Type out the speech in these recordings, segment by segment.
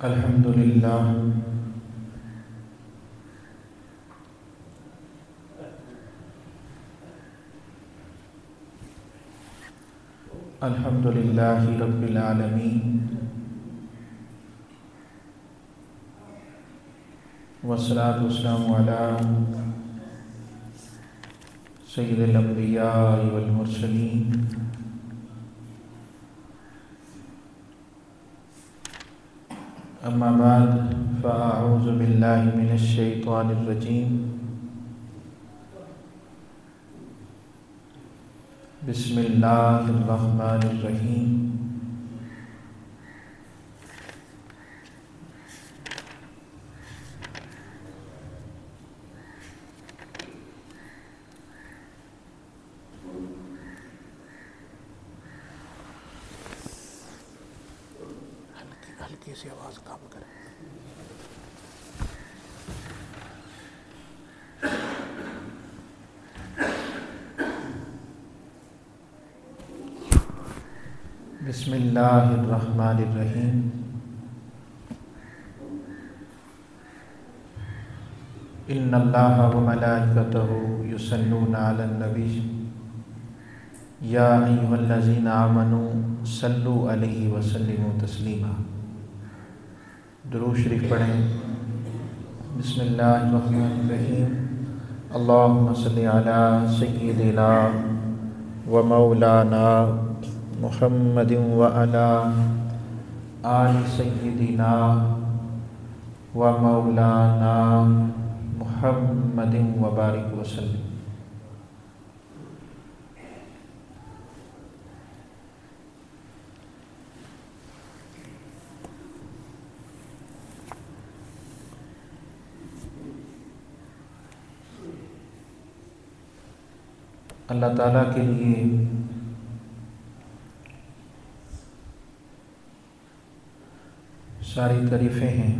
अल्हम्दुलिल्लाह अल्हम्दुलिल्लाहि रब्बिल आलमीन वस्सलातु वस्सलामु अला सय्यिदिल अंबिया वल मुरसलीन अम्मा बाद फ़अऊज़ु बिल्लाहि मिनश शैतानिर रजीम बिस्मिल्लाहिर रहमानिर रहीम हल्की सी आवाज़ कम करें। बिस्मिल्लाहिर रहमानिर रहीम इन्नल्लाहा व मलाइकतहु युसल्लूना अलन नबी या अय्युहल्लज़ीना आमनू सल्लु अलैहि व सल्लिमू तस्लीमा। दुरूद शरीफ पढ़ें। बिस्मिल्लाहिर्रहमानिर्रहीम अल्लाहुम्मा सल्लि अला सय्यिदिना व मौलाना मुहम्मदिन व अला आलि सय्यिदिना व मौलाना मुहम्मदिन व बारिक वसल्लम। अल्लाह ताला के लिए सारी तारीफ़ें हैं।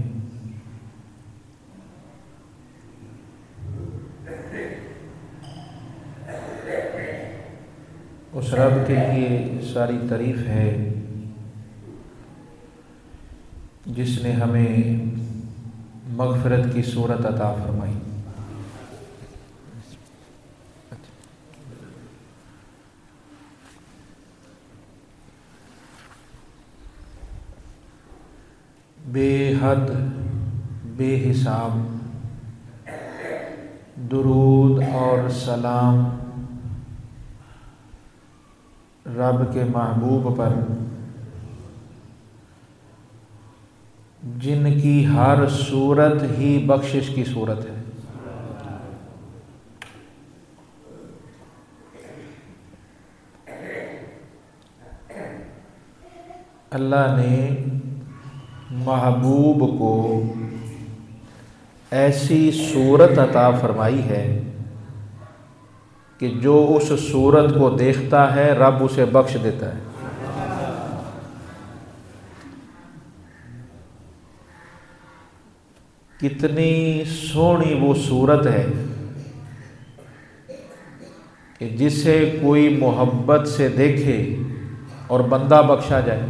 उस रब के लिए सारी तारीफ़ है जिसने हमें मग़फ़िरत की सूरत अता फरमाई। बेहद बेहिसाब दुरूद और सलाम रब के महबूब पर जिनकी हर सूरत ही बख्शिश की सूरत है। अल्लाह ने महबूब को ऐसी सूरत अता फरमाई है कि जो उस सूरत को देखता है रब उसे बख्श देता है। कितनी सोहनी वो सूरत है कि जिसे कोई मोहब्बत से देखे और बंदा बख्शा जाए।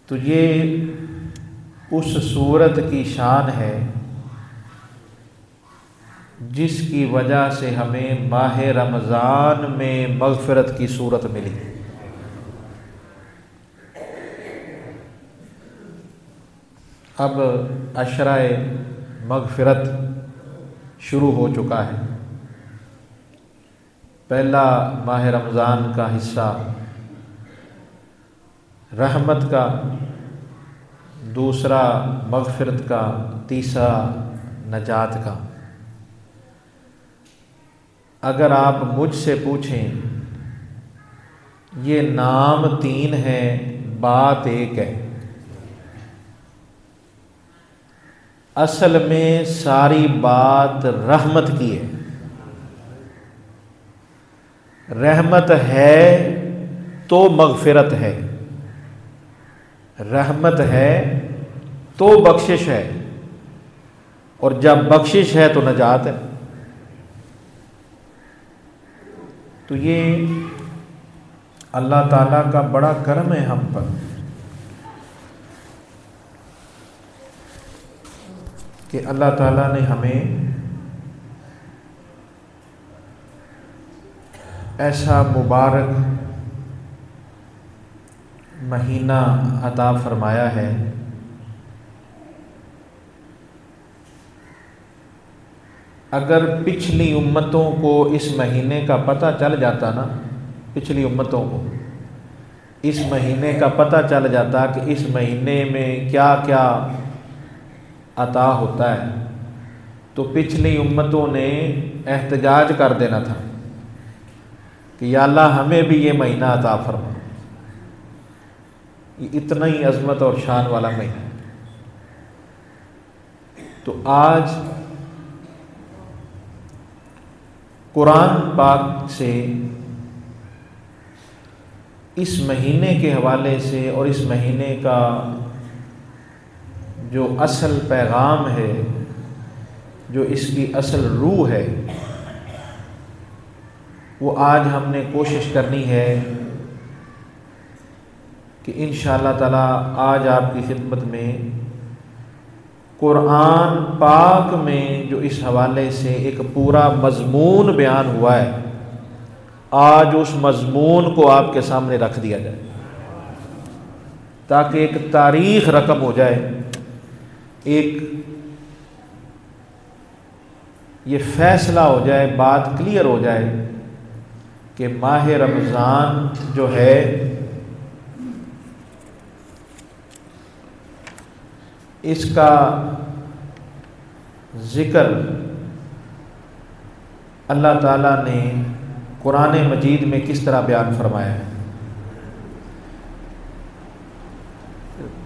तो ये उस सूरत की शान है जिसकी वजह से हमें माह रमज़ान में मग़फ़िरत की सूरत मिली। अब अशराए मग़फ़िरत शुरू हो चुका है। पहला माह रमज़ान का हिस्सा रहमत का, दूसरा मग़फ़िरत का, तीसरा नजात का। अगर आप मुझसे पूछें ये नाम तीन हैं बात एक है। असल में सारी बात रहमत की है। रहमत है तो मग़फ़िरत है, रहमत है तो बख्शिश है, और जब बख्शिश है तो नजात है। तो ये अल्लाह ताला का बड़ा करम है हम पर कि अल्लाह ताला ने हमें ऐसा मुबारक महीना अता फरमाया है अगर पिछली उम्मतों को इस महीने का पता चल जाता ना, पिछली उम्मतों को इस महीने का पता चल जाता कि इस महीने में क्या क्या अता होता है, तो पिछली उम्मतों ने एहतजाज कर देना था कि या अल्लाह हमें भी ये महीना अता फरमा। ये इतना ही अज़मत और शान वाला महीना है। तो आज कुरान पाक से इस महीने के हवाले से और इस महीने का जो असल पैगाम है, जो इसकी असल रूह है, वो आज हमने कोशिश करनी है कि इंशाअल्लाह ताला आज आपकी खिदमत में कुरान पाक में जो इस हवाले से एक पूरा मज़मून बयान हुआ है, आज उस मज़मून को आपके सामने रख दिया जाए ताकि एक तारीख़ रकम हो जाए, एक ये फ़ैसला हो जाए, बात क्लियर हो जाए कि माह रमज़ान जो है इसका ज़िक्र अल्लाह ताला ने कुरान मजीद में किस तरह बयान फरमाया है।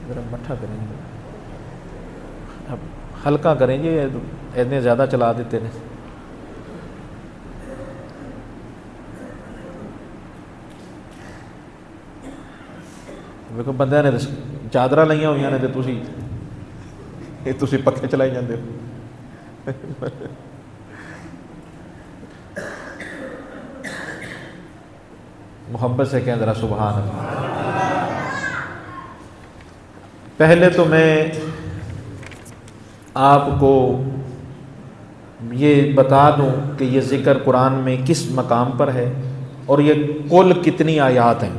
ज़रा मट्ठा करेंगे, अब हल्का करेंगे, इतने ज़्यादा चला देते हैं। देखो बंदे ने चादर लाइया हुई ने तो तुसी पक्खे चलाई जाते हो। मोहब्बत से कहें ज़रा सुभान अल्लाह। पहले तो मैं आपको ये बता दूं कि ये ज़िक्र कुरान में किस मकाम पर है और ये कुल कितनी आयात हैं,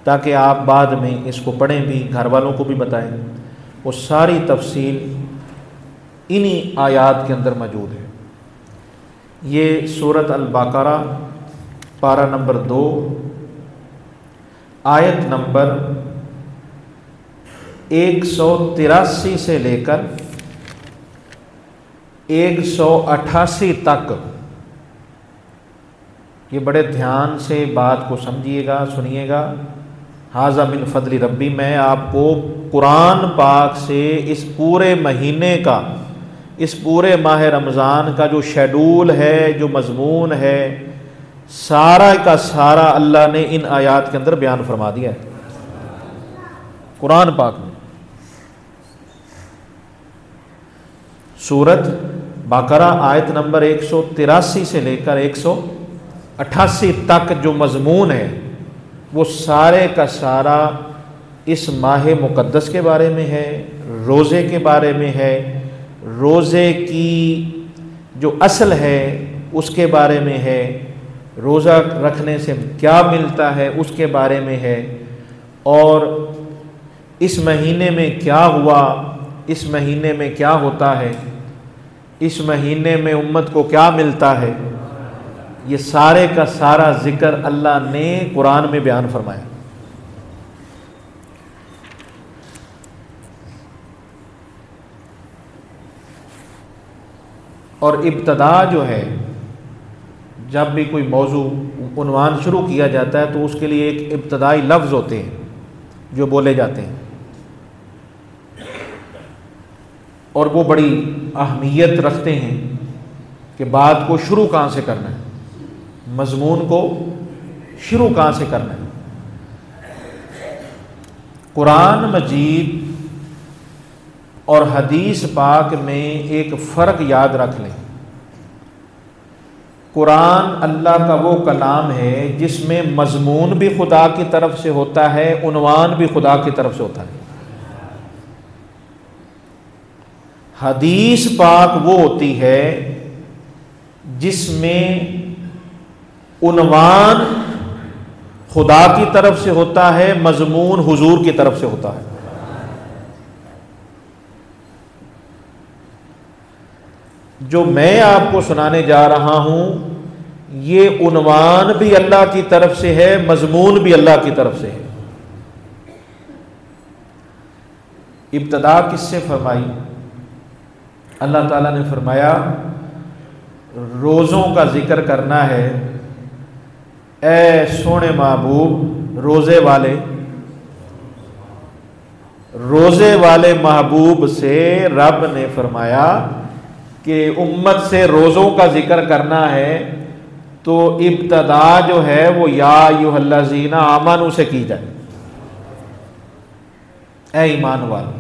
ताकि आप बाद में इसको पढ़ें भी, घर वालों को भी बताएं। वो सारी तफसील इन्हीं आयात के अंदर मौजूद है। ये सूरत अल-बकरा पारा नंबर 2 आयत नंबर 183 से लेकर 188 तक, ये बड़े ध्यान से बात को समझिएगा, सुनिएगा। हाज़ा मिन फ़ज़्लि रब्बी, मैं आपको कुरान पाक से इस पूरे महीने का, इस पूरे माह रमज़ान का जो शेड्यूल है, जो मज़मून है, सारा का सारा अल्लाह ने इन आयात के अंदर बयान फरमा दिया है कुरान पाक में। सूरत बकरा आयत नंबर 183 से लेकर 188 तक जो मज़मून है वो सारे का सारा इस माह मुक़द्दस के बारे में है, रोज़े के बारे में है, रोज़े की जो असल है उसके बारे में है, रोज़ा रखने से क्या मिलता है उसके बारे में है, और इस महीने में क्या हुआ, इस महीने में क्या होता है, इस महीने में उम्मत को क्या मिलता है, ये सारे का सारा ज़िक्र अल्लाह ने कुरान में बयान फरमाया। और इब्तदा जो है, जब भी कोई मौजू उन्वान शुरू किया जाता है तो उसके लिए एक इब्तदाई लफ्ज़ होते हैं जो बोले जाते हैं, और वो बड़ी अहमियत रखते हैं कि बात को शुरू कहाँ से करना है, मज़मून को शुरू कहाँ से करना है। कुरान मजीद और हदीस पाक में एक फ़र्क याद रख लें। कुरान अल्लाह का वो कलाम है जिसमें मजमून भी खुदा की तरफ से होता है, उन्वान भी खुदा की तरफ से होता है। हदीस पाक वो होती है जिसमें उन्वान खुदा की तरफ से होता है, मजमून हुजूर की तरफ से होता है। जो मैं आपको सुनाने जा रहा हूं ये उन्वान भी अल्लाह की तरफ से है, मजमून भी अल्लाह की तरफ से है। इब्तदा किससे फरमाई? अल्लाह ताला ने फरमाया रोज़ों का जिक्र करना है, ए सोने महबूब रोज़े वाले महबूब से रब ने फरमाया कि उम्मत से रोज़ों का जिक्र करना है तो इब्तदा जो है वो या अय्युहल्लज़ीना आमनू से की जाए। ए ईमान वाले,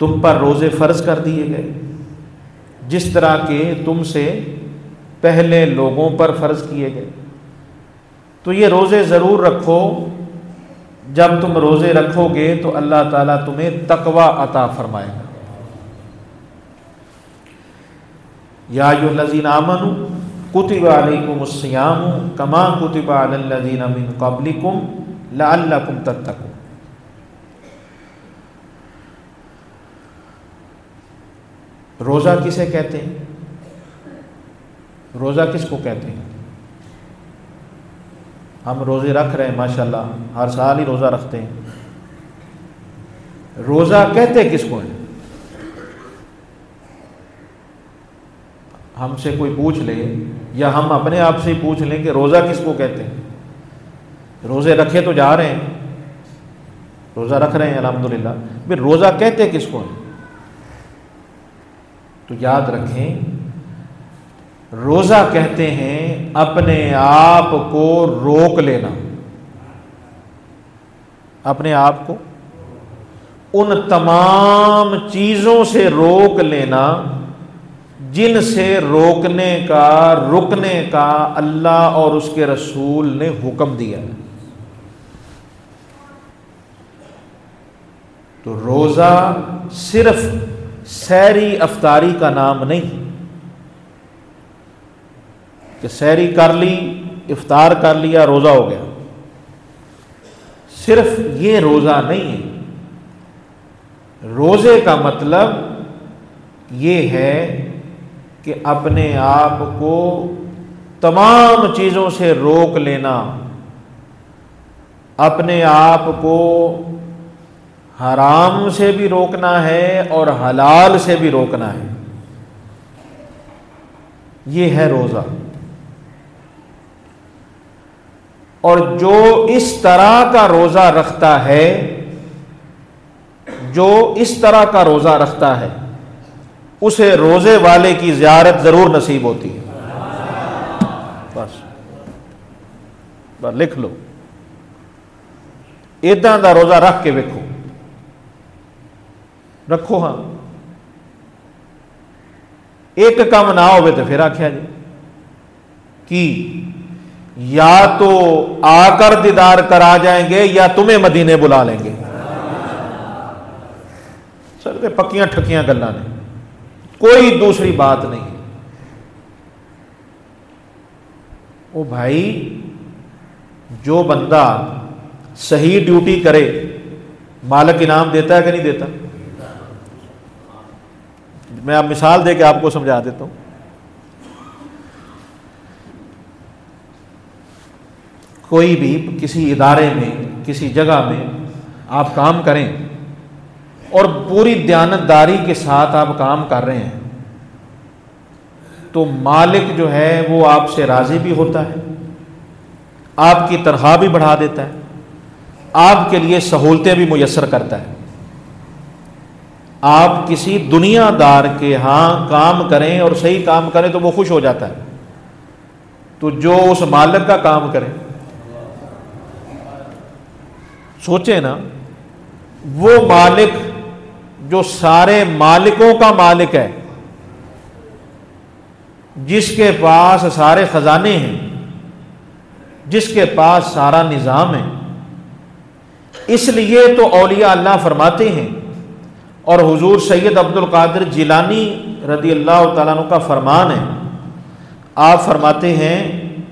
तुम पर रोज़े फ़र्ज कर दिए गए जिस तरह के तुमसे पहले लोगों पर फ़र्ज किए गए। तो ये रोज़े ज़रूर रखो। जब तुम रोज़े रखोगे तो अल्लाह ताला तुम्हें तकवा अता फरमाएगा। या अय्युहल्लज़ीना आमनू कुतिबा अलैकुमुस्सियामु कमा कुतिबा अलल्लज़ीना मिन क़ब्लिकुम लअल्लकुम तत्तक़ून। रोज़ा किसे कहते हैं? रोज़ा किसको कहते हैं? हम रोज़े रख रहे हैं माशाल्लाह, हर साल ही रोज़ा रखते हैं। रोज़ा कहते किसको है? हमसे कोई पूछ ले या हम अपने आप से ही पूछ लें कि रोज़ा किसको कहते हैं। रोज़े रखे तो जा रहे हैं, रोज़ा रख रहे हैं अल्हम्दुलिल्लाह, फिर रोज़ा कहते किसको है? तो याद रखें, रोज़ा कहते हैं अपने आप को रोक लेना, अपने आप को उन तमाम चीज़ों से रोक लेना जिनसे रोकने का, रुकने का अल्लाह और उसके रसूल ने हुक्म दिया है। तो रोज़ा सिर्फ सहरी अफ्तारी का नाम नहीं कि सहरी कर ली, इफ्तार कर लिया, रोज़ा हो गया। सिर्फ ये रोज़ा नहीं है। रोज़े का मतलब ये है कि अपने आप को तमाम चीज़ों से रोक लेना, अपने आप को हराम से भी रोकना है और हलाल से भी रोकना है। ये है रोज़ा। और जो इस तरह का रोज़ा रखता है, जो इस तरह का रोज़ा रखता है, उसे रोज़े वाले की ज़ियारत ज़रूर नसीब होती है। बस लिख लो, इदां दा रोज़ा रख के वेखो, रखो। हाँ, एक काम ना हो तो फिर आख्या जी कि या तो आकर दीदार करा जाएंगे या तुम्हें मदीने बुला लेंगे। सर पक्कियां ठक्कियां गल्लां ने, कोई दूसरी बात नहीं है। ओ भाई, जो बंदा सही ड्यूटी करे मालिक इनाम देता है कि नहीं देता? मैं अब मिसाल दे के आपको समझा देता हूं। कोई भी किसी इदारे में, किसी जगह में आप काम करें और पूरी दयानतदारी के साथ आप काम कर रहे हैं, तो मालिक जो है वो आपसे राज़ी भी होता है, आपकी तनख्वाह भी बढ़ा देता है, आपके लिए सहूलतें भी मुयस्सर करता है। आप किसी दुनियादार के यहाँ काम करें और सही काम करें तो वो खुश हो जाता है। तो जो उस मालिक का काम करे, सोचे ना, वो मालिक जो सारे मालिकों का मालिक है, जिसके पास सारे ख़जाने हैं, जिसके पास सारा निज़ाम है। इसलिए तो औलिया अल्लाह फरमाते हैं, और हुजूर सैयद अब्दुल कादिर जिलानी रदी अल्लाह तआला अन्हु का फरमान है। आप फरमाते हैं,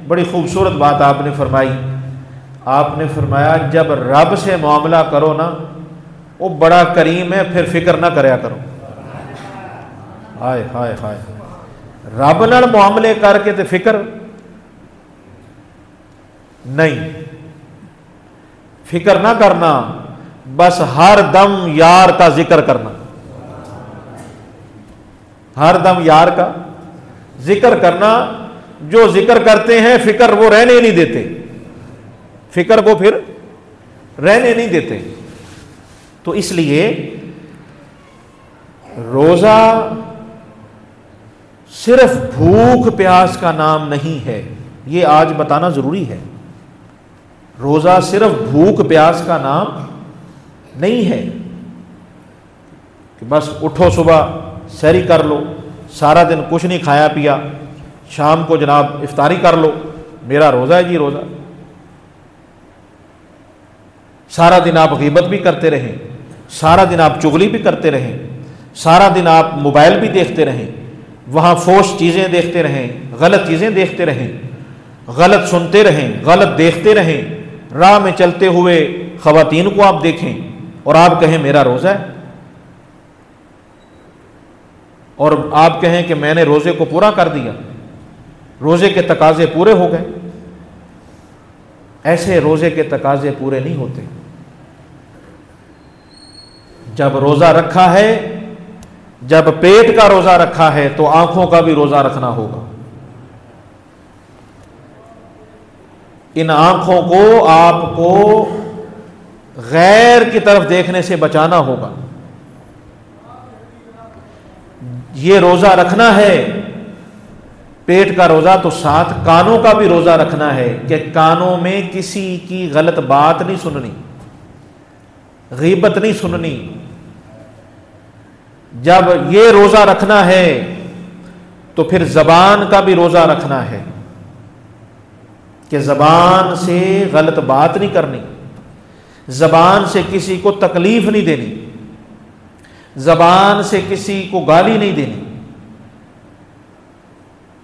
बड़ी खूबसूरत बात आपने फरमाई, आपने फरमाया जब रब से मामला करो ना, वो बड़ा करीम है, फिर फिक्र ना करया करो। हाय हाय हाय, रब नाल मामले करके तो फिक्र नहीं, फिक्र ना करना, बस हर दम यार का जिक्र करना, हर दम यार का जिक्र करना। जो जिक्र करते हैं फिक्र वो रहने नहीं देते, फिक्र को फिर रहने नहीं देते। तो इसलिए रोजा सिर्फ भूख प्यास का नाम नहीं है, ये आज बताना जरूरी है। रोजा सिर्फ भूख प्यास का नाम नहीं है कि बस उठो सुबह सैरी कर लो, सारा दिन कुछ नहीं खाया पिया, शाम को जनाब इफ्तारी कर लो, मेरा रोजा है जी रोजा। सारा दिन आप गीबत भी करते रहें, सारा दिन आप चुगली भी करते रहें, सारा दिन आप मोबाइल भी देखते रहें, वहाँ फोश चीज़ें देखते रहें, गलत चीज़ें देखते रहें, गलत सुनते रहें, गलत देखते रहें, राह में चलते हुए ख़वातीन को आप देखें और आप कहें मेरा रोज़ा है, और आप कहें कि मैंने रोज़े को पूरा कर दिया, रोज़े के तकाजे पूरे हो गए। ऐसे रोज़े के तकाजे पूरे नहीं होते। जब रोज़ा रखा है, जब पेट का रोज़ा रखा है, तो आंखों का भी रोज़ा रखना होगा। इन आंखों को आपको गैर की तरफ देखने से बचाना होगा। ये रोज़ा रखना है, पेट का रोज़ा, तो साथ कानों का भी रोज़ा रखना है कि कानों में किसी की गलत बात नहीं सुननी, गीबत नहीं सुननी। जब ये रोज़ा रखना है तो फिर ज़बान का भी रोज़ा रखना है कि ज़बान से गलत बात नहीं करनी, ज़बान से किसी को तकलीफ नहीं देनी, ज़बान से किसी को गाली नहीं देनी,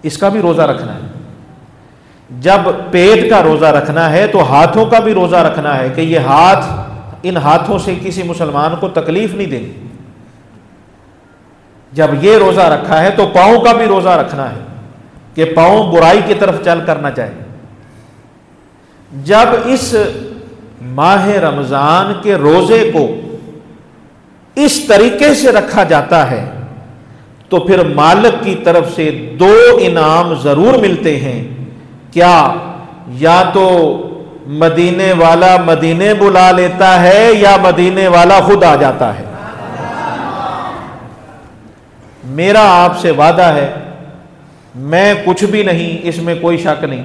इसका भी रोज़ा रखना है। जब पेट का रोज़ा रखना है तो हाथों का भी रोज़ा रखना है कि ये हाथ, इन हाथों से किसी मुसलमान को तकलीफ नहीं देनी। जब ये रोज़ा रखा है तो पाँव का भी रोज़ा रखना है कि पाँव बुराई की तरफ चल करना चाहिए। जब इस माह रमज़ान के रोज़े को इस तरीके से रखा जाता है तो फिर मालिक की तरफ से दो इनाम ज़रूर मिलते हैं। क्या? या तो मदीने वाला मदीने बुला लेता है या मदीने वाला खुद आ जाता है। मेरा आपसे वादा है, मैं कुछ भी नहीं, इसमें कोई शक नहीं,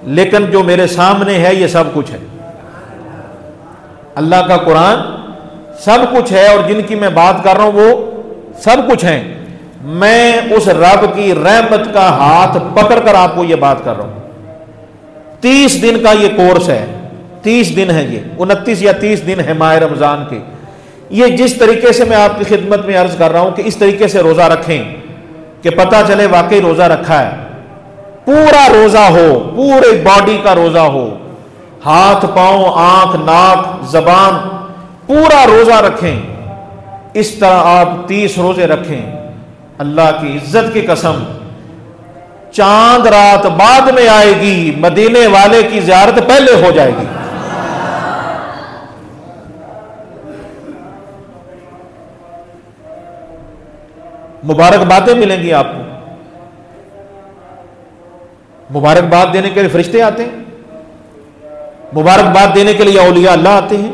लेकिन जो मेरे सामने है ये सब कुछ है। अल्लाह का कुरान सब कुछ है और जिनकी मैं बात कर रहा हूं वो सब कुछ है। मैं उस रब की रहमत का हाथ पकड़कर आपको ये बात कर रहा हूं। 30 दिन का ये कोर्स है, 30 दिन है, ये 29 या 30 दिन है माह रमजान के। ये जिस तरीके से मैं आपकी खिदमत में अर्ज कर रहा हूं कि इस तरीके से रोजा रखें कि पता चले वाकई रोजा रखा है, पूरा रोजा हो, पूरे बॉडी का रोजा हो, हाथ पांव आंख नाक जबान पूरा रोजा रखें। इस तरह आप 30 रोजे रखें। अल्लाह की इज्जत की कसम, चांद रात बाद में आएगी, मदीने वाले की ज़ियारत पहले हो जाएगी। मुबारकबादें मिलेंगी आपको, मुबारकबाद देने के लिए फरिश्ते आते हैं, मुबारकबाद देने के लिए औलिया अल्लाह आते हैं।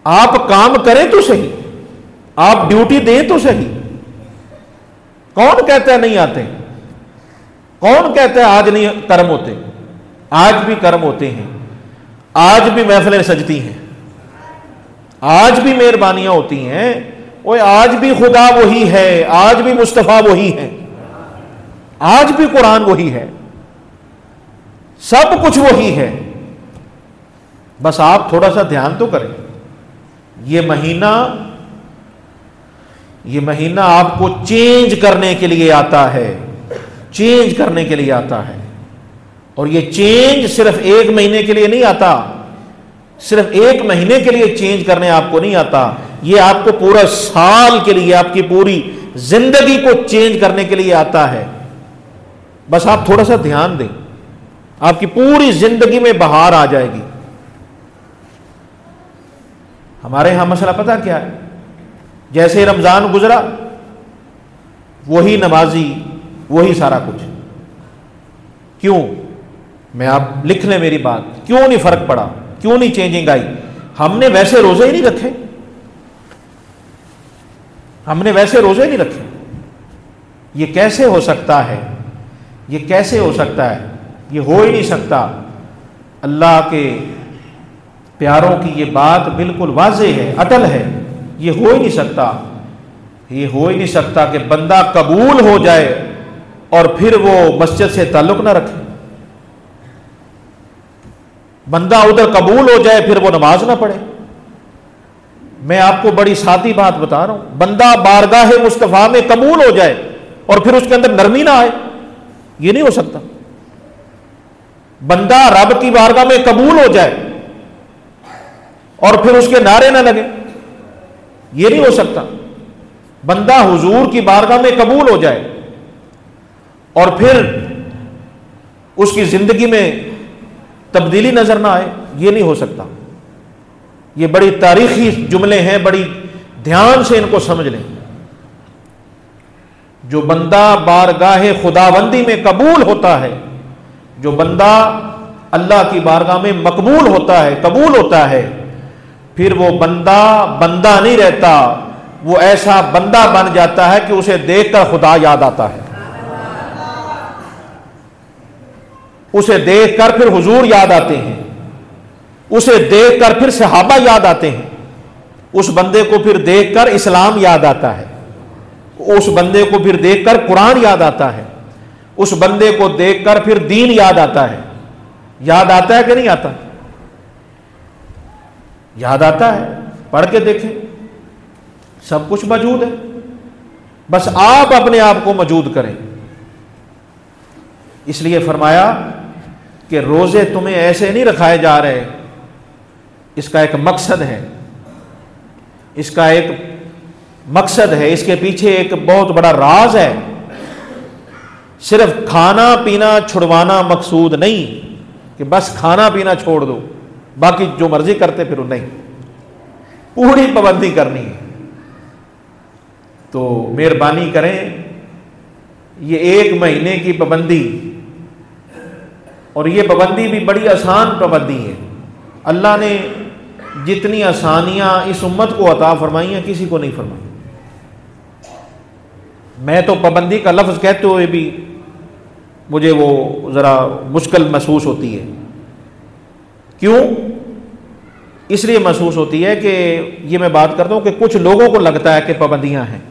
आप काम करें तो सही, आप ड्यूटी दें तो सही। कौन कहता है नहीं आते? कौन कहता है आज नहीं कर्म होते? आज भी कर्म होते हैं, आज भी महफिलें सजती हैं, आज भी मेहरबानियां होती हैं। ओए आज भी खुदा वही है, आज भी मुस्तफ़ा वही है, आज भी कुरान वही है, सब कुछ वही है, बस आप थोड़ा सा ध्यान तो करें। ये महीना आपको चेंज करने के लिए आता है, चेंज करने के लिए आता है। और ये चेंज सिर्फ एक महीने के लिए नहीं आता, सिर्फ एक महीने के लिए चेंज करने आपको नहीं आता, ये आपको पूरा साल के लिए, आपकी पूरी जिंदगी को चेंज करने के लिए आता है। बस आप थोड़ा सा ध्यान दें, आपकी पूरी जिंदगी में बहार आ जाएगी। हमारे यहां मसला पता क्या है, जैसे रमजान गुजरा वही नमाजी वही सारा कुछ। क्यों? मैं आप लिख लें मेरी बात, क्यों नहीं फर्क पड़ा, क्यों नहीं चेंजिंग आई? हमने वैसे रोजे ही नहीं रखे, हमने वैसे रोजे नहीं रखे। ये कैसे हो सकता है? ये कैसे हो सकता है? ये हो ही नहीं सकता। अल्लाह के प्यारों की ये बात बिल्कुल वाज़ेह है, अटल है। ये हो ही नहीं सकता, ये हो ही नहीं सकता कि बंदा कबूल हो जाए और फिर वो मस्जिद से ताल्लुक ना रखे। बंदा उधर कबूल हो जाए फिर वो नमाज ना पढ़े। मैं आपको बड़ी सादी बात बता रहा हूं, बंदा बारगाह मुस्तफा में कबूल हो जाए और फिर उसके अंदर नरमी ना आए, ये नहीं हो सकता। बंदा रब की बारगाह में कबूल हो जाए और फिर उसके नारे ना लगे, ये नहीं हो सकता। बंदा हुजूर की बारगाह में कबूल हो जाए और फिर उसकी जिंदगी में तब्दीली नजर ना आए, ये नहीं हो सकता। ये बड़ी तारीखी जुमले हैं, बड़ी ध्यान से इनको समझ लें। जो बंदा बारगाह खुदाबंदी में कबूल होता है, जो बंदा अल्लाह की बारगाह में मकबूल होता है, कबूल होता है, फिर वो बंदा नहीं रहता, वो ऐसा बंदा बन जाता है कि उसे देखकर खुदा याद आता है, उसे देखकर फिर हुजूर याद आते हैं, उसे देखकर फिर सहाबा याद आते हैं, उस बंदे को फिर देखकर इस्लाम याद आता है, उस बंदे को फिर देखकर कुरान याद आता है, उस बंदे को देखकर फिर दीन याद आता है। याद आता है कि नहीं आता? याद आता है, पढ़ के देखें, सब कुछ मौजूद है, बस आप अपने आप को मौजूद करें। इसलिए फरमाया कि रोजे तुम्हें ऐसे नहीं रखाए जा रहे, इसका एक मकसद है, इसका एक मकसद है, इसके पीछे एक बहुत बड़ा राज है। सिर्फ खाना पीना छुड़वाना मकसूद नहीं कि बस खाना पीना छोड़ दो, बाकी जो मर्जी करते फिरो, नहीं, पूरी पाबंदी करनी है। तो मेहरबानी करें, ये एक महीने की पाबंदी, और ये पाबंदी भी बड़ी आसान पाबंदी है। अल्लाह ने जितनी आसानियां इस उम्मत को अता फरमाई हैं, किसी को नहीं फरमाई। मैं तो पाबंदी का लफ्ज़ कहते हुए भी मुझे वो ज़रा मुश्किल महसूस होती है। क्यों? इसलिए महसूस होती है कि ये मैं बात करता हूँ कि कुछ लोगों को लगता है कि पाबंदियाँ हैं।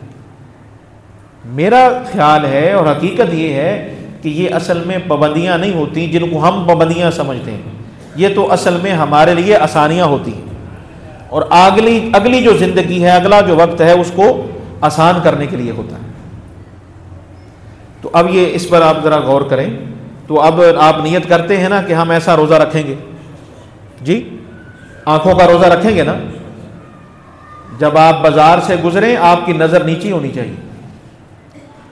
मेरा ख्याल है और हकीकत ये है कि ये असल में पाबंदियाँ नहीं होती जिनको हम पाबंदियाँ समझते हैं। ये तो असल में हमारे लिए आसानियाँ होती हैं, और अगली जो ज़िंदगी है, अगला जो वक्त है, उसको आसान करने के लिए होता है। तो अब ये इस पर आप ज़रा गौर करें। तो अब आप नियत करते हैं ना कि हम ऐसा रोज़ा रखेंगे, जी, आंखों का रोज़ा रखेंगे ना। जब आप बाज़ार से गुजरें आपकी नज़र नीची होनी चाहिए,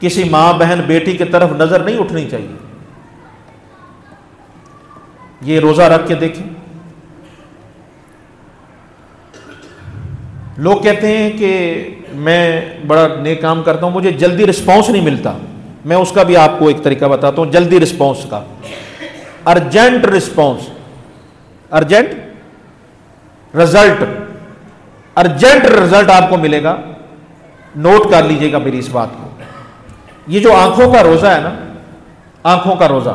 किसी माँ बहन बेटी की तरफ नज़र नहीं उठनी चाहिए। ये रोज़ा रख के देखें। लोग कहते हैं कि मैं बड़ा नेक काम करता हूँ, मुझे जल्दी रिस्पॉन्स नहीं मिलता। मैं उसका भी आपको एक तरीका बताता हूँ जल्दी रिस्पॉन्स का। Urgent response, urgent result, urgent result आपको मिलेगा। नोट कर लीजिएगा मेरी इस बात को। ये जो आंखों का रोज़ा है ना, आंखों का रोज़ा,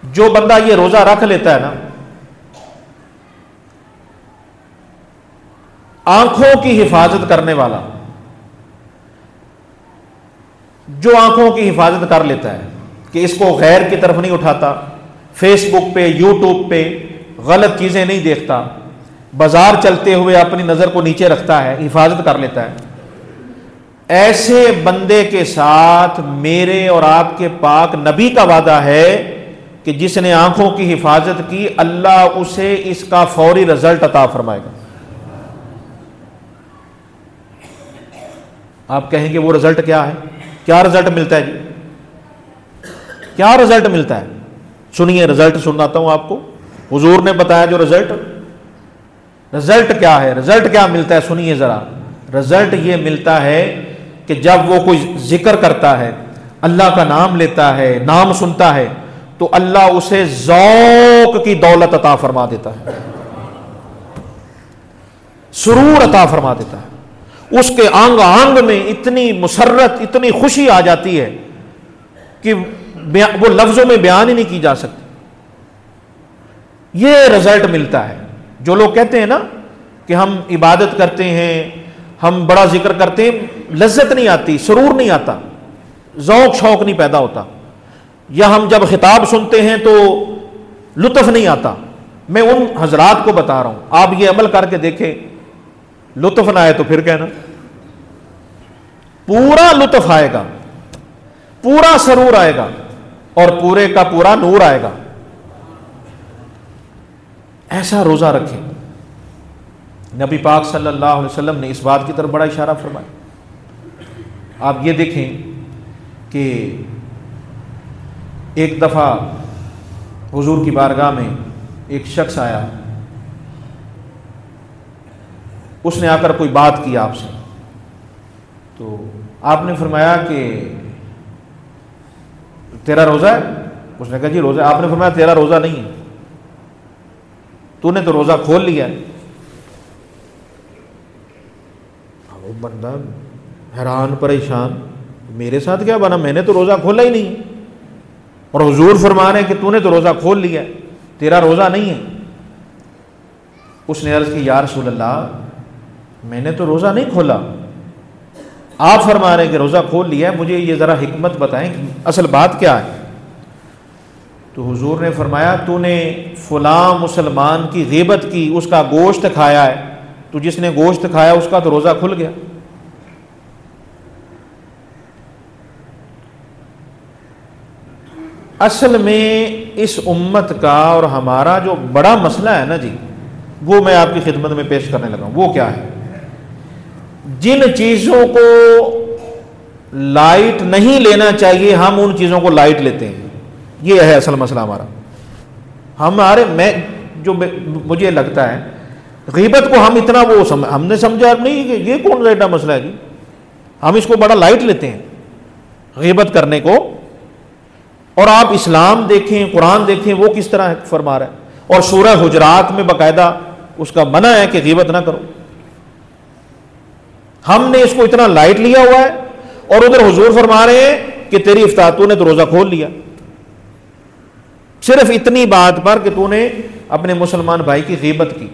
जो बंदा ये रोज़ा रख लेता है ना, आंखों की हिफाजत करने वाला, जो आंखों की हिफाजत कर लेता है कि इसको गैर की तरफ नहीं उठाता, फेसबुक पे यूट्यूब पे गलत चीज़ें नहीं देखता, बाजार चलते हुए अपनी नज़र को नीचे रखता है, हिफाजत कर लेता है, ऐसे बंदे के साथ मेरे और आपके पाक नबी का वादा है कि जिसने आंखों की हिफाजत की अल्लाह उसे इसका फौरी रिजल्ट अता फरमाएगा। आप कहेंगे वो रिजल्ट क्या है? क्या रिजल्ट मिलता है जी? क्या रिजल्ट मिलता है? सुनिए, रिजल्ट सुनाता हूं आपको। हुजूर ने बताया जो रिजल्ट क्या है, रिजल्ट क्या मिलता है, सुनिए जरा। रिजल्ट ये मिलता है कि जब वो कोई जिक्र करता है, अल्लाह का नाम लेता है, नाम सुनता है, तो अल्लाह उसे ज़ौक़ की दौलत अता फरमा देता है, सुरूर अता फरमा देता है। उसके अंग अंग में इतनी मुसर्रत, इतनी खुशी आ जाती है कि वो लफ्जों में बयान ही नहीं की जा सकती। ये रिजल्ट मिलता है। जो लोग कहते हैं ना कि हम इबादत करते हैं, हम बड़ा जिक्र करते हैं, लज्जत नहीं आती, सुरूर नहीं आता, ज़ौक़ शौक़ नहीं पैदा होता, या हम जब खिताब सुनते हैं तो लुत्फ़ नहीं आता। मैं उन हजरात को बता रहा हूं, आप ये अमल करके देखें, लुत्फ़ ना आए तो फिर कहना, पूरा लुत्फ़ आएगा, पूरा सरूर आएगा और पूरे का पूरा नूर आएगा। ऐसा रोजा रखें। नबी पाक सल्लल्लाहु अलैहि वसल्लम ने इस बात की तरफ बड़ा इशारा फरमाया। आप ये देखें कि एक दफ़ा हुजूर की बारगाह में एक शख्स आया, उसने आकर कोई बात की आपसे, तो आपने फरमाया कि तेरा रोज़ा है? उसने कहा जी रोज़ा। आपने फरमाया तेरा रोज़ा नहीं है, तूने तो रोज़ा खोल लिया है। वो बंदा हैरान परेशान, मेरे साथ क्या बना, मैंने तो रोज़ा खोला ही नहीं, और हुजूर फरमा रहे हैं कि तूने तो रोज़ा खोल लिया है, तेरा रोज़ा नहीं है। उसने अर्ज़ की या रसूल अल्लाह, मैंने तो रोज़ा नहीं खोला, आप फरमा रहे हैं कि रोज़ा खोल लिया है, मुझे ये ज़रा हिकमत बताएं कि असल बात क्या है। तो हुजूर ने फरमाया तूने फ़लाँ मुसलमान की ग़ीबत की, उसका गोश्त खाया है, तो जिसने गोश्त खाया उसका तो रोज़ा खुल गया। असल में इस उम्मत का और हमारा जो बड़ा मसला है ना जी, वो मैं आपकी खिदमत में पेश करने लगा हूं। वो क्या है? जिन चीज़ों को लाइट नहीं लेना चाहिए हम उन चीज़ों को लाइट लेते हैं। ये है असल मसला हमारा। मुझे लगता है ग़ीबत को हम इतना हमने समझा नहीं कि ये कौन सा एडा मसला है जी, हम इसको बड़ा लाइट लेते हैं ग़ीबत करने को। और आप इस्लाम देखें, कुरान देखें, वो किस तरह फरमा रहा है, और सूरह हुजरात में बाकायदा उसका मना है कि ग़ीबत ना करो। हमने इसको इतना लाइट लिया हुआ है, और उधर हुजूर फरमा रहे हैं कि तेरी इफ्तार, तूने तो रोजा खोल लिया, सिर्फ इतनी बात पर कि तूने अपने मुसलमान भाई की ग़ीबत की।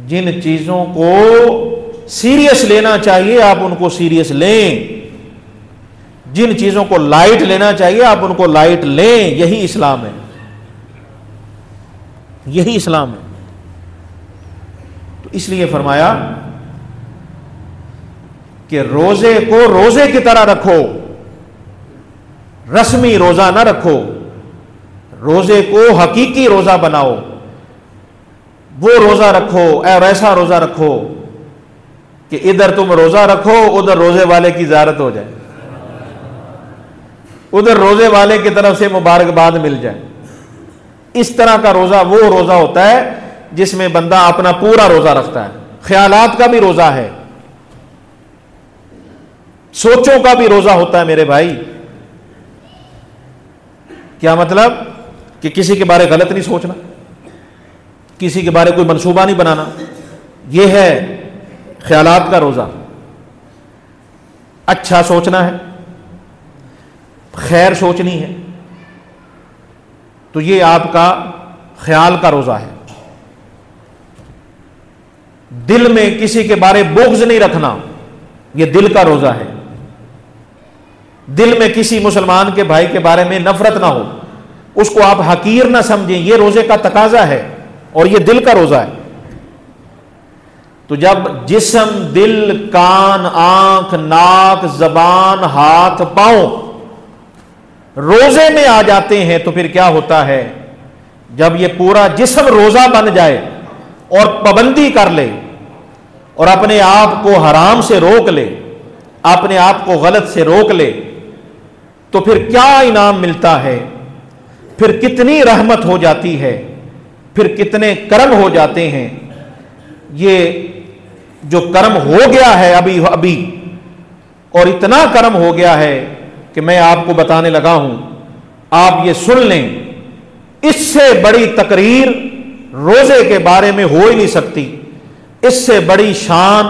जिन चीजों को सीरियस लेना चाहिए आप उनको सीरियस लें, जिन चीजों को लाइट लेना चाहिए आप उनको लाइट लें। यही इस्लाम है, यही इस्लाम है। तो इसलिए फरमाया कि रोजे को रोजे की तरह रखो, रस्मी रोजा ना रखो, रोजे को हकीकी रोजा बनाओ। वो रोजा रखो और ऐसा रोजा रखो कि इधर तुम रोजा रखो, उधर रोजे वाले की ज़ियारत हो जाए, उधर रोजे वाले की तरफ से मुबारकबाद मिल जाए। इस तरह का रोजा वो रोजा होता है जिसमें बंदा अपना पूरा रोजा रखता है। ख्यालात का भी रोजा है, सोचों का भी रोजा होता है मेरे भाई। क्या मतलब? कि किसी के बारे गलत नहीं सोचना, किसी के बारे कोई मंसूबा नहीं बनाना। यह है ख्यालात का रोजा। अच्छा सोचना है, खैर सोचनी है, तो ये आपका ख्याल का रोजा है। दिल में किसी के बारे बुग़्ज़ नहीं रखना, ये दिल का रोजा है। दिल में किसी मुसलमान के भाई के बारे में नफरत ना हो, उसको आप हकीर ना समझें, ये रोजे का तकाजा है और ये दिल का रोजा है। तो जब जिस्म, दिल, कान, आंख, नाक, जबान, हाथ, पांव रोजे में आ जाते हैं तो फिर क्या होता है? जब ये पूरा जिस्म रोजा बन जाए और पाबंदी कर ले और अपने आप को हराम से रोक ले, अपने आप को गलत से रोक ले, तो फिर क्या इनाम मिलता है? फिर कितनी रहमत हो जाती है, फिर कितने कर्म हो जाते हैं। ये जो कर्म हो गया है अभी अभी, और इतना कर्म हो गया है कि मैं आपको बताने लगा हूं, आप ये सुन लें, इससे बड़ी तकरीर रोजे के बारे में हो ही नहीं सकती, इससे बड़ी शान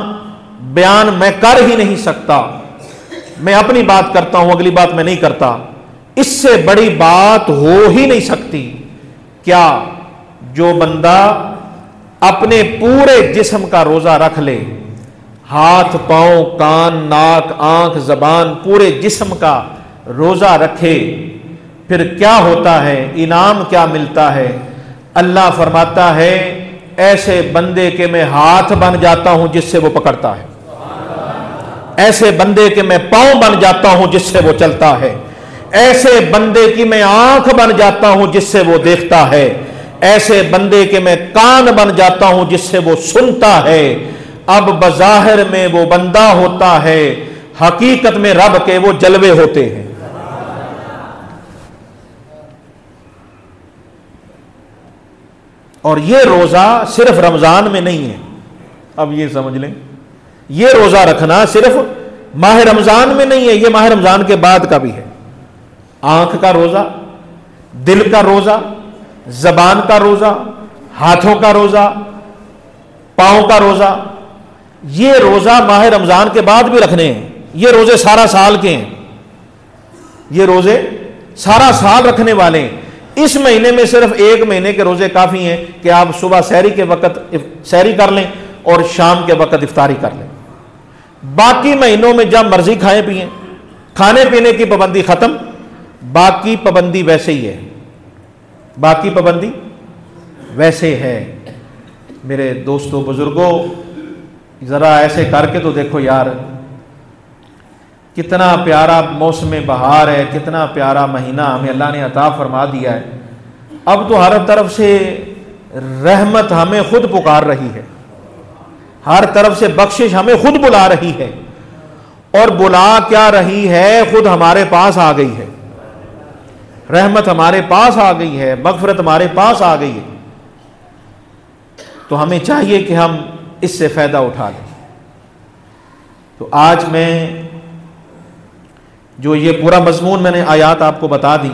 बयान मैं कर ही नहीं सकता। मैं अपनी बात करता हूं, अगली बात मैं नहीं करता। इससे बड़ी बात हो ही नहीं सकती। क्या जो बंदा अपने पूरे जिस्म का रोजा रख ले, हाथ, पांव, कान, नाक, आंख, जबान, पूरे जिस्म का रोजा रखे, फिर क्या होता है? इनाम क्या मिलता है? अल्लाह फरमाता है, ऐसे बंदे के मैं हाथ बन जाता हूं जिससे वो पकड़ता है, ऐसे बंदे के मैं पांव बन जाता हूं जिससे वो चलता है, ऐसे बंदे की मैं आंख बन जाता हूं जिससे वो देखता है, ऐसे बंदे के मैं कान बन जाता हूं जिससे वो सुनता है। अब बज़ाहिर में वो बंदा होता है, हकीकत में रब के वो जलवे होते हैं। और ये रोजा सिर्फ रमजान में नहीं है, अब ये समझ लें, ये रोजा रखना सिर्फ माह रमजान में नहीं है, ये माह रमजान के बाद का भी है। आंख का रोजा, दिल का रोजा, जबान का रोजा, हाथों का रोजा, पांव का रोजा, ये रोजा माह रमजान के बाद भी रखने हैं। ये रोजे सारा साल के हैं, ये रोजे सारा साल रखने वाले हैं। इस महीने में सिर्फ एक महीने के रोजे काफी हैं कि आप सुबह सहरी के वक्त सहरी कर लें और शाम के वक्त इफ्तारी कर लें। बाकी महीनों में जब मर्जी खाएं पिएं, खाने पीने की पाबंदी खत्म, बाकी पाबंदी वैसे ही है, बाकी पाबंदी वैसे है। मेरे दोस्तों बुजुर्गों, जरा ऐसे करके तो देखो यार, कितना प्यारा मौसम बहार है, कितना प्यारा महीना हमें अल्लाह ने अता फरमा दिया है। अब तो हर तरफ से रहमत हमें खुद पुकार रही है, हर तरफ से बख्शिश हमें खुद बुला रही है, और बुला क्या रही है? खुद हमारे पास आ गई है, रहमत हमारे पास आ गई है, मगफरत हमारे पास आ गई है। तो हमें चाहिए कि हम इससे फायदा उठा लें। तो आज मैं जो ये पूरा मजमून मैंने आयात आपको बता दी,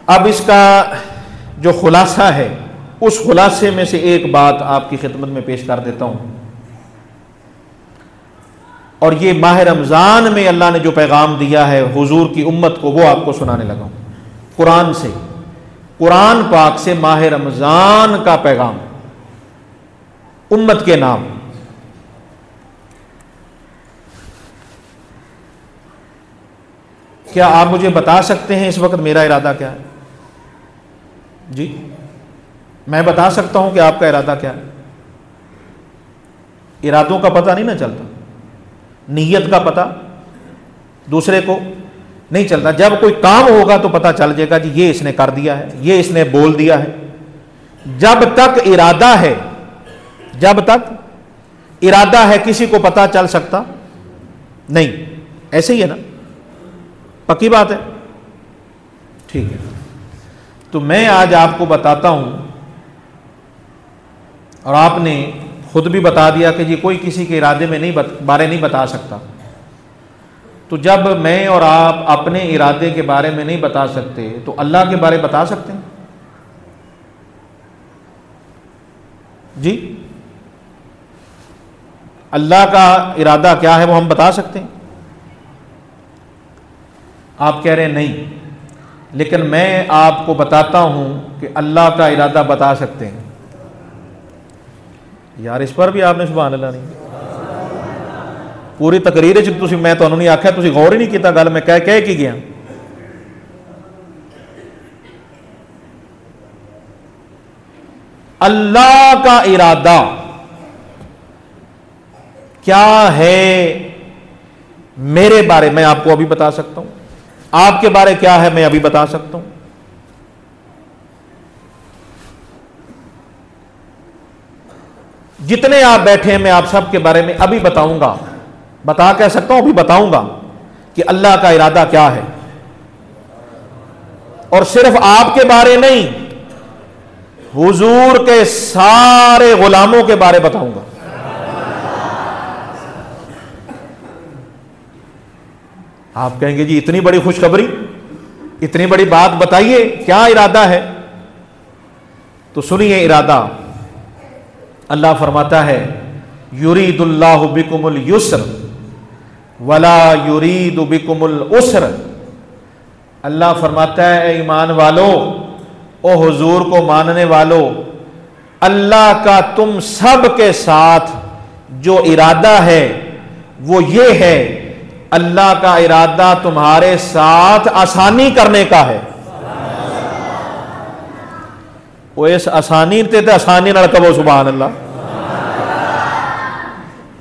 अब इसका जो खुलासा है, उस खुलासे में से एक बात आपकी खिदमत में पेश कर देता हूं। और ये माह रमजान में अल्लाह ने जो पैगाम दिया है हुजूर की उम्मत को, वो आपको सुनाने लगा हूं कुरान से, कुरान पाक से माह रमजान का पैगाम उम्मत के नाम। क्या आप मुझे बता सकते हैं इस वक्त मेरा इरादा क्या है? जी, मैं बता सकता हूं कि आपका इरादा क्या है? इरादों का पता नहीं ना चलता, नीयत का पता दूसरे को नहीं चलता। जब कोई काम होगा तो पता चल जाएगा जी ये इसने कर दिया है, ये इसने बोल दिया है। जब तक इरादा है, जब तक इरादा है, किसी को पता चल सकता नहीं। ऐसे ही है ना, पक्की बात है, ठीक है। तो मैं आज आपको बताता हूं, और आपने खुद भी बता दिया कि जी कोई किसी के इरादे में बारे नहीं बता सकता। तो जब मैं और आप अपने इरादे के बारे में नहीं बता सकते, तो अल्लाह के बारे बता सकते हैं? जी, अल्लाह का इरादा क्या है वो हम बता सकते हैं? आप कह रहे हैं नहीं, लेकिन मैं आपको बताता हूं कि अल्लाह का इरादा बता सकते हैं। यार इस पर भी आपने सुभान अल्लाह नहीं। पूरी तकरीर च तुसीं मैं तुहानूं नहीं आख्या, तुसीं गौर ही नहीं किया गल मैं कह की गया। अल्लाह का इरादा क्या है मेरे बारे में आपको अभी बता सकता हूं, आपके बारे क्या है मैं अभी बता सकता हूं। जितने आप बैठे हैं मैं आप सब के बारे में अभी बताऊंगा, बता कह सकता हूं, अभी बताऊंगा कि अल्लाह का इरादा क्या है। और सिर्फ आपके बारे नहीं, हुजूर के सारे गुलामों के बारे बताऊंगा। आप कहेंगे जी इतनी बड़ी खुशखबरी, इतनी बड़ी बात बताइए, क्या इरादा है? तो सुनिए इरादा। अल्लाह फरमाता है युरीदुल्लाहु बिकुमुल युस्र वला युरीदु बिकुमुल उस्र। अल्लाह फरमाता है ईमान वालों, ओ हुजूर को मानने वालों, अल्लाह का तुम सब के साथ जो इरादा है वो ये है, अल्लाह का इरादा तुम्हारे साथ आसानी करने का है। वो इस आसानी ते आसानी नाल कहो सुभान अल्लाह।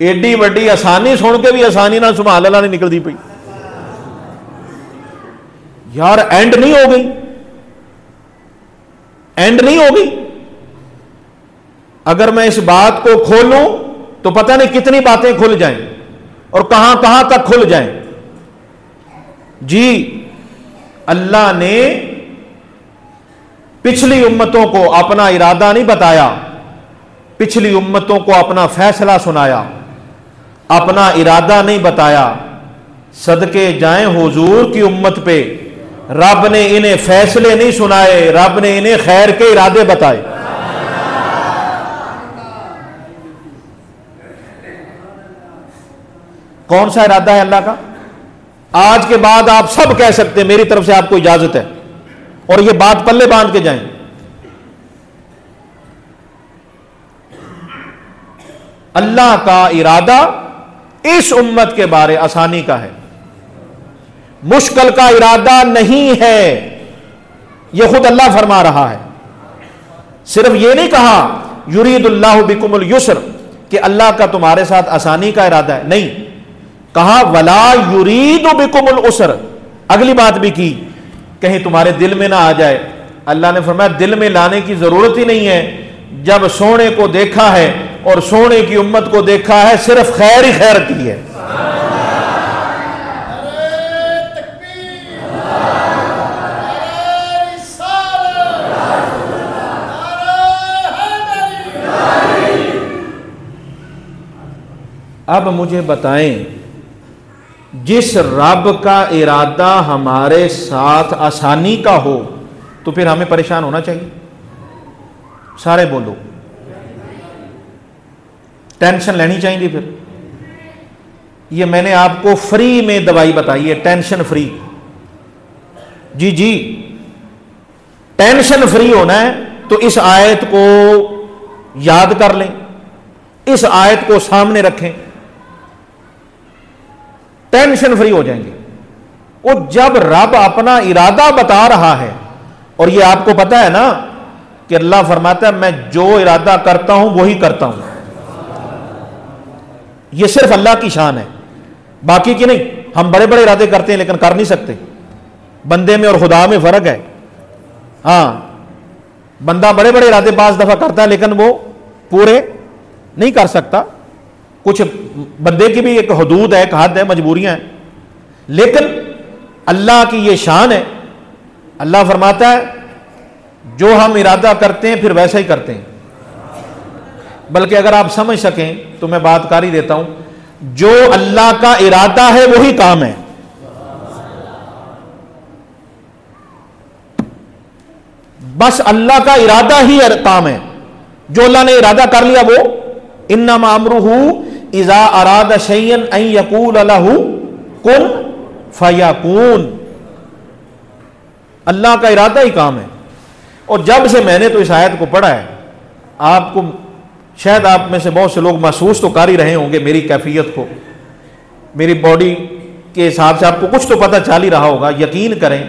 एडी वड्डी आसानी सुन के भी आसानी नाल सुभान अल्लाह नहीं निकलती पई यार। एंड नहीं हो गई, एंड नहीं हो गई। अगर मैं इस बात को खोलूं तो पता नहीं कितनी बातें खुल जाएं और कहां कहां तक खुल जाएं। जी अल्लाह ने पिछली उम्मतों को अपना इरादा नहीं बताया, पिछली उम्मतों को अपना फैसला सुनाया, अपना इरादा नहीं बताया। सदके जाएं हुजूर की उम्मत पे, रब ने इन्हें फैसले नहीं सुनाए, रब ने इन्हें खैर के इरादे बताए। कौन सा इरादा है अल्लाह का? आज के बाद आप सब कह सकते हैं मेरी तरफ से आपको इजाजत है, और यह बात पल्ले बांध के जाएं। अल्लाह का इरादा इस उम्मत के बारे आसानी का है, मुश्किल का इरादा नहीं है। यह खुद अल्लाह फरमा रहा है। सिर्फ यह नहीं कहा युरीदुल्लाहु बिकुमुल युस्र कि अल्लाह का तुम्हारे साथ आसानी का इरादा है, नहीं कहा वला युरीदु बिकुमुल उस्र। अगली बात भी की, कहीं तुम्हारे दिल में ना आ जाए। अल्लाह ने फरमाया दिल में लाने की जरूरत ही नहीं है। जब सोने को देखा है और सोने की उम्मत को देखा है, सिर्फ खैर ही खैर की है। अब मुझे बताएं, जिस रब का इरादा हमारे साथ आसानी का हो तो फिर हमें परेशान होना चाहिए? सारे बोलो, टेंशन लेनी चाहिए? फिर ये मैंने आपको फ्री में दवाई बताई है, टेंशन फ्री। जी जी, टेंशन फ्री होना है तो इस आयत को याद कर लें, इस आयत को सामने रखें, टेंशन फ्री हो जाएंगे। वो जब रब अपना इरादा बता रहा है, और ये आपको पता है ना कि अल्लाह फरमाता है मैं जो इरादा करता हूं वही करता हूं। ये सिर्फ अल्लाह की शान है, बाकी की नहीं। हम बड़े बड़े इरादे करते हैं लेकिन कर नहीं सकते। बंदे में और खुदा में फर्क है। हाँ, बंदा बड़े बड़े इरादे बाज दफा करता है लेकिन वो पूरे नहीं कर सकता। कुछ बंदे की भी एक हदूद है, एक हद है, मजबूरियां हैं। लेकिन अल्लाह की ये शान है। अल्लाह फरमाता है जो हम इरादा करते हैं फिर वैसा ही करते हैं। बल्कि अगर आप समझ सकें तो मैं बात कर ही देता हूं, जो अल्लाह का इरादा है वही काम है। बस अल्लाह का इरादा ही काम है। जो अल्लाह ने इरादा कर लिया वो इन्नमा अमरुहु इज़ा अरादा शैयन अन यकूल लहू कुन फयकून। अल्लाह का इरादा ही काम है। और जब से मैंने तो इस आयत को पढ़ा है, आपको शायद आप में से बहुत से लोग महसूस तो कर ही रहे होंगे मेरी कैफियत को, मेरी बॉडी के हिसाब से आपको कुछ तो पता चल ही रहा होगा। यकीन करें,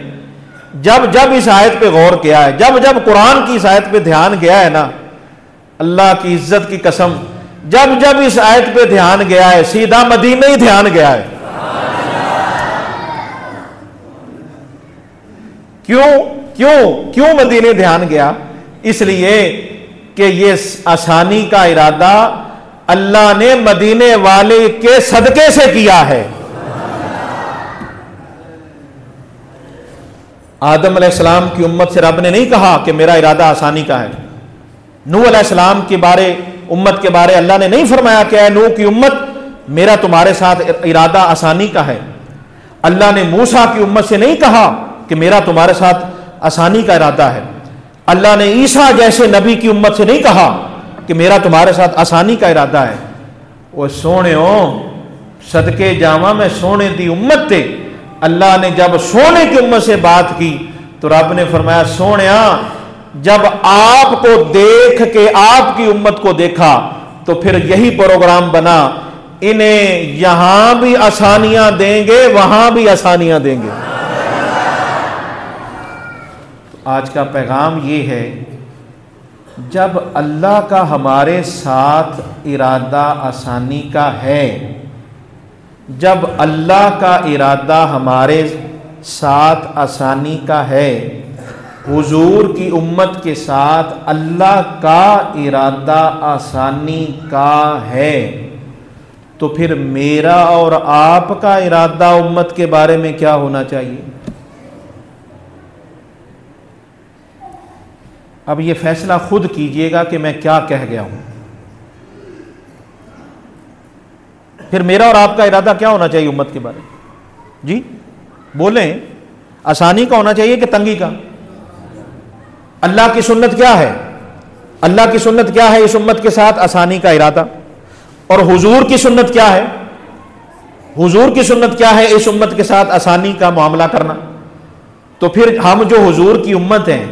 जब जब इस आयत पे गौर किया है, जब जब कुरान की इस आयत पे ध्यान गया है ना, अल्लाह की इज्जत की कसम, जब जब इस आयत पे ध्यान गया है, सीधा मदीने ही ध्यान गया है। क्यों क्यों क्यों मदीने ध्यान गया? इसलिए कि ये आसानी का इरादा अल्लाह ने मदीने वाले के सदके से किया है। आदम अलैहिस्सलाम की उम्मत से रब ने नहीं कहा कि मेरा इरादा आसानी का है। नूह अलैहिस्सलाम के बारे, उम्मत के बारे अल्लाह ने नहीं फरमाया कि ऐ नूह की उम्मत, मेरा तुम्हारे साथ इरादा आसानी का है। अल्लाह ने मूसा की उम्मत से नहीं कहा कि मेरा तुम्हारे साथ आसानी का इरादा है। अल्लाह ने ईसा जैसे नबी की उम्मत से नहीं कहा कि मेरा तुम्हारे साथ आसानी का इरादा है। वो सोने हो सदके जावा मैं सोने दी उम्मत थे। अल्लाह ने जब सोने की उम्मत से बात की तो रब ने फरमाया, सोनिया जब आपको देख के आपकी उम्मत को देखा तो फिर यही प्रोग्राम बना, इन्हें यहां भी आसानियां देंगे, वहां भी आसानियां देंगे। आज का पैगाम ये है, जब अल्लाह का हमारे साथ इरादा आसानी का है, जब अल्लाह का इरादा हमारे साथ आसानी का है, हुजूर की उम्मत के साथ अल्लाह का इरादा आसानी का है, तो फिर मेरा और आपका इरादा उम्मत के बारे में क्या होना चाहिए? अब ये फैसला खुद कीजिएगा कि मैं क्या कह गया हूं। फिर मेरा और आपका इरादा क्या होना चाहिए उम्मत के बारे में? जी बोलें, आसानी का होना चाहिए कि तंगी का? अल्लाह की सुन्नत क्या है? अल्लाह की सुन्नत क्या है? इस उम्मत के साथ आसानी का इरादा। और हुजूर की सुन्नत क्या है? हुजूर की सुन्नत क्या है? इस उम्मत के साथ आसानी का मामला करना। तो फिर हम जो हुजूर की उम्मत हैं,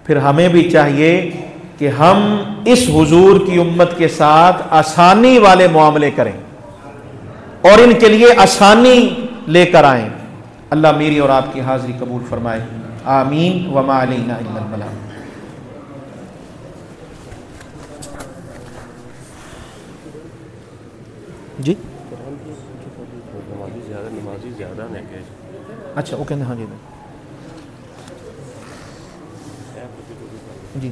फिर हमें भी चाहिए कि हम इस हुजूर की उम्मत के साथ आसानी वाले मामले करें और इनके लिए आसानी लेकर आएं। अल्लाह मेरी और आपकी हाजिरी कबूल फरमाए। आमीन व मा अलैना इल्लल बलाग। जी अच्छा वो कहते हाँ जी जी